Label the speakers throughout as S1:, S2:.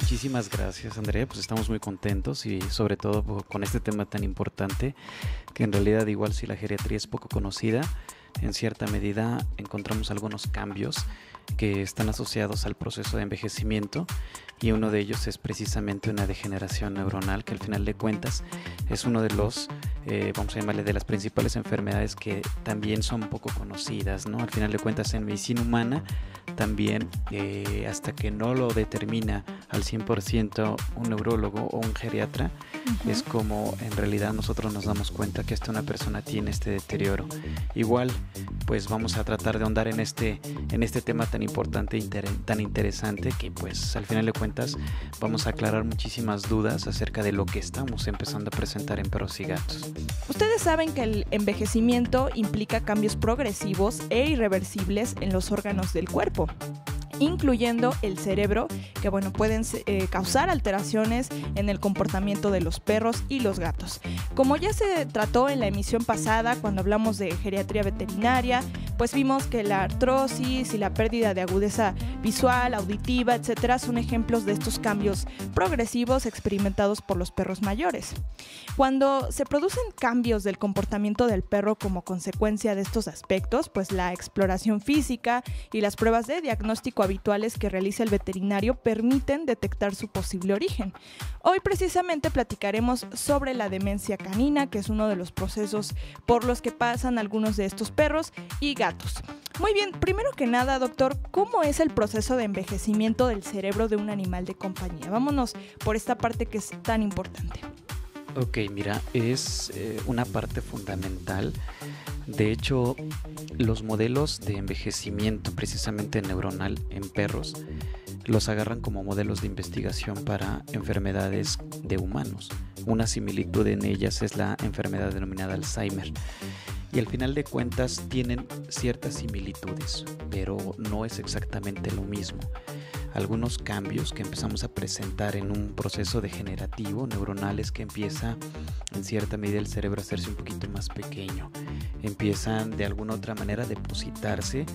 S1: Muchísimas gracias, Andrea. Pues estamos muy contentos y sobre todo con este tema tan importante, que en realidad igual si la geriatría es poco conocida, en cierta medida encontramos algunos cambios que están asociados al proceso de envejecimiento, y uno de ellos es precisamente una degeneración neuronal, que al final de cuentas es uno de los, vamos a llamarle, de las principales enfermedades que también son poco conocidas, ¿no? Al final de cuentas en medicina humana también, hasta que no lo determina al 100% un neurólogo o un geriatra, es como en realidad nosotros nos damos cuenta que una persona tiene este deterioro. Igual, pues vamos a tratar de ahondar en este tema tan importante y tan interesante, que pues al final de cuentas vamos a aclarar muchísimas dudas acerca de lo que estamos empezando a presentar en perros y gatos.
S2: Ustedes saben que el envejecimiento implica cambios progresivos e irreversibles en los órganos del cuerpo, incluyendo el cerebro, que pueden causar alteraciones en el comportamiento de los perros y los gatos. Como ya se trató en la emisión pasada, cuando hablamos de geriatría veterinaria, pues vimos que la artrosis y la pérdida de agudeza visual, auditiva, etcétera, son ejemplos de estos cambios progresivos experimentados por los perros mayores. Cuando se producen cambios del comportamiento del perro como consecuencia de estos aspectos, pues la exploración física y las pruebas de diagnóstico habituales que realiza el veterinario permiten detectar su posible origen. Hoy precisamente platicaremos sobre la demencia canina, que es uno de los procesos por los que pasan algunos de estos perros y gatos. Muy bien, primero que nada, doctor, ¿cómo es el proceso de envejecimiento del cerebro de un animal de compañía? Vámonos por esta parte que es tan importante.
S1: Ok, mira, es una parte fundamental. De hecho, los modelos de envejecimiento precisamente neuronal en perros los agarran como modelos de investigación para enfermedades de humanos. Una similitud en ellas es la enfermedad denominada Alzheimer. Y al final de cuentas tienen ciertas similitudes, pero no es exactamente lo mismo. Algunos cambios que empezamos a presentar en un proceso degenerativo neuronal es que empieza en cierta medida el cerebro a hacerse un poquito más pequeño. Empiezan de alguna otra manera a depositarse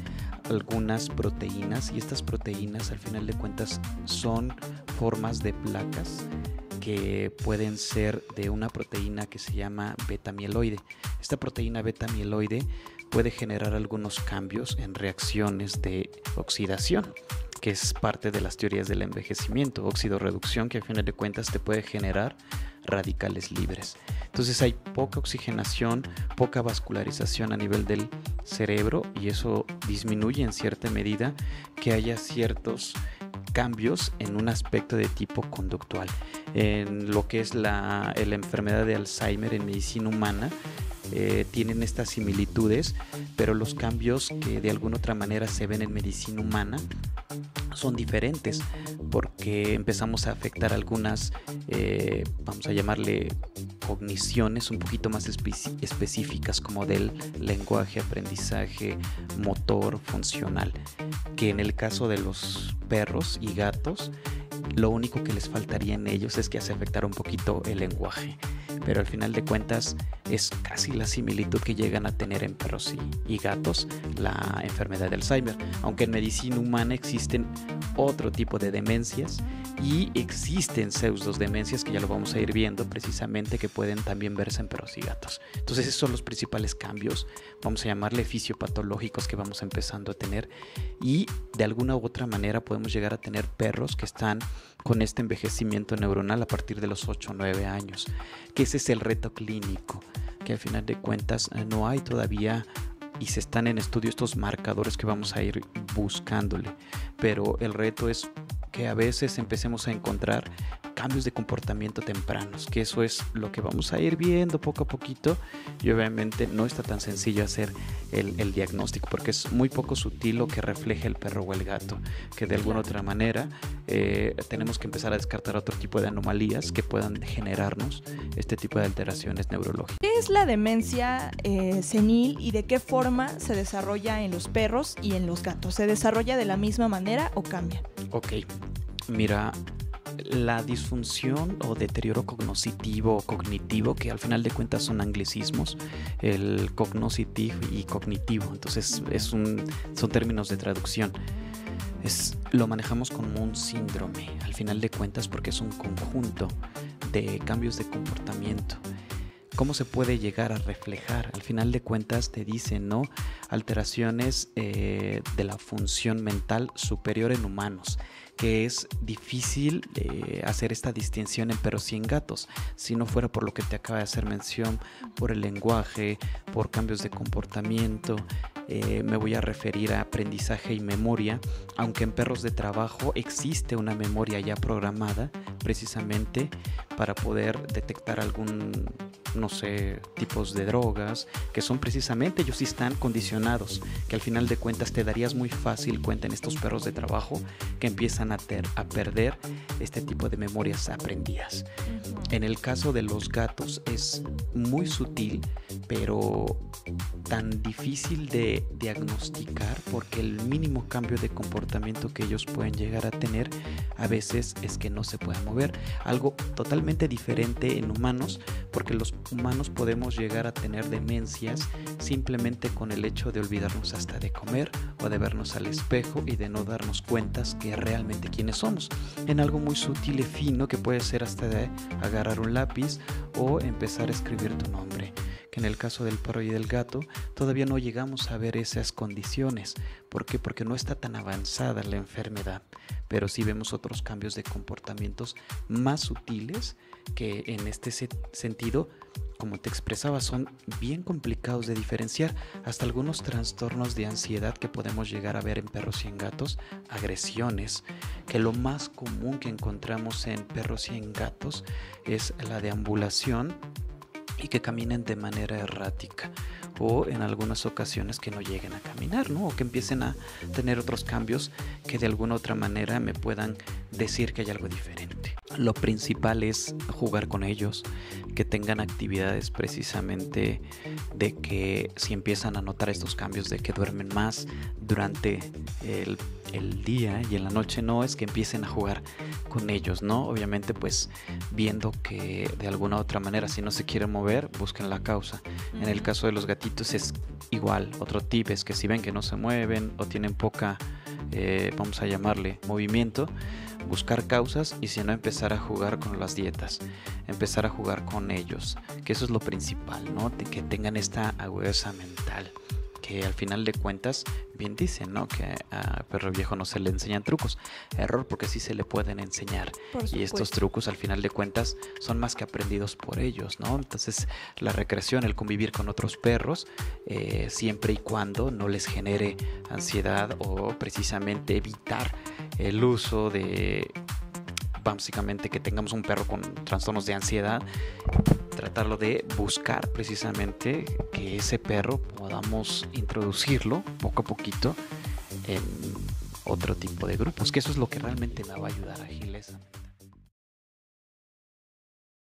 S1: algunas proteínas, y estas proteínas al final de cuentas son formas de placas que pueden ser de una proteína que se llama beta-mieloide. Esta proteína beta-mieloide puede generar algunos cambios en reacciones de oxidación, que es parte de las teorías del envejecimiento, oxidorreducción, que a final de cuentas te puede generar radicales libres. Entonces hay poca oxigenación, poca vascularización a nivel del cerebro, y eso disminuye en cierta medida que haya ciertos cambios en un aspecto de tipo conductual. En lo que es la enfermedad de Alzheimer en medicina humana, tienen estas similitudes, pero los cambios que de alguna otra manera se ven en medicina humana son diferentes, porque empezamos a afectar algunas, vamos a llamarle cogniciones un poquito más específicas, como del lenguaje, aprendizaje, motor, funcional, que en el caso de los perros y gatos, lo único que les faltaría en ellos es que se afectara un poquito el lenguaje, pero al final de cuentas es casi la similitud que llegan a tener en perros y gatos la enfermedad de Alzheimer, aunque en medicina humana existen otro tipo de demencias y existen pseudodemencias que ya lo vamos a ir viendo precisamente, que pueden también verse en perros y gatos. Entonces esos son los principales cambios, vamos a llamarle fisiopatológicos, que vamos empezando a tener, y de alguna u otra manera podemos llegar a tener perros que están con este envejecimiento neuronal a partir de los 8 o 9 años, que ese es el reto clínico, que al final de cuentas no hay todavía, y se están en estudio estos marcadores que vamos a ir buscándole, pero el reto es que a veces empecemos a encontrar cambios de comportamiento tempranos, que eso es lo que vamos a ir viendo poco a poquito, y obviamente no está tan sencillo hacer el diagnóstico, porque es muy poco sutil lo que refleja el perro o el gato, que de alguna otra manera tenemos que empezar a descartar otro tipo de anomalías que puedan generarnos este tipo de alteraciones neurológicas.
S2: ¿Qué es la demencia senil y de qué forma se desarrolla en los perros y en los gatos? ¿Se desarrolla de la misma manera o cambia?
S1: Ok, mira, la disfunción o deterioro cognoscitivo o cognitivo, que al final de cuentas son anglicismos, el cognoscitive y cognitivo, entonces son términos de traducción. Lo manejamos como un síndrome, al final de cuentas, porque es un conjunto de cambios de comportamiento. ¿Cómo se puede llegar a reflejar? Al final de cuentas te dicen, ¿no? Alteraciones de la función mental superior en humanos, que es difícil hacer esta distinción en perros y en gatos, si no fuera por lo que te acaba de hacer mención, por el lenguaje, por cambios de comportamiento. Me voy a referir a aprendizaje y memoria, aunque en perros de trabajo existe una memoria ya programada precisamente para poder detectar tipos de drogas, que son precisamente, ellos sí están condicionados, que al final de cuentas te darías muy fácil cuenta en estos perros de trabajo que empiezan a perder este tipo de memorias aprendidas. En el caso de los gatos es muy sutil, pero tan difícil de diagnosticar, porque el mínimo cambio de comportamiento que ellos pueden llegar a tener a veces es que no se pueden mover. Algo totalmente diferente en humanos, porque los humanos podemos llegar a tener demencias simplemente con el hecho de olvidarnos hasta de comer o de vernos al espejo y de no darnos cuenta que realmente quiénes somos, en algo muy sutil y fino que puede ser hasta de agarrar un lápiz o empezar a escribir tu nombre, que en el caso del perro y del gato todavía no llegamos a ver esas condiciones. ¿Por qué? Porque no está tan avanzada la enfermedad, pero sí vemos otros cambios de comportamientos más sutiles que en este sentido, como te expresaba, son bien complicados de diferenciar, hasta algunos trastornos de ansiedad que podemos llegar a ver en perros y en gatos, agresiones, que lo más común que encontramos en perros y en gatos es la deambulación y que caminen de manera errática, o en algunas ocasiones que no lleguen a caminar, ¿no? O que empiecen a tener otros cambios que de alguna otra manera me puedan decir que hay algo diferente. Lo principal es jugar con ellos, que tengan actividades precisamente de que si empiezan a notar estos cambios de que duermen más durante el día y en la noche, no es que empiecen a jugar con ellos, ¿no? Obviamente pues viendo que de alguna otra manera si no se quieren mover, busquen la causa. En el caso de los gatitos es igual, otro tip es que si ven que no se mueven o tienen poca, vamos a llamarle movimiento, buscar causas y si no empezar a jugar con las dietas, empezar a jugar con ellos, que eso es lo principal, ¿no? De que tengan esta agudeza mental, que al final de cuentas bien dicen, ¿no? Que a perro viejo no se le enseñan trucos. Error, porque sí se le pueden enseñar, y estos trucos al final de cuentas son más que aprendidos por ellos, ¿no? Entonces la recreación, el convivir con otros perros, siempre y cuando no les genere ansiedad o precisamente evitar el uso de, básicamente, que tengamos un perro con trastornos de ansiedad, tratarlo de buscar precisamente que ese perro podamos introducirlo poco a poquito en otro tipo de grupos, que eso es lo que realmente me va a ayudar a Gilesa.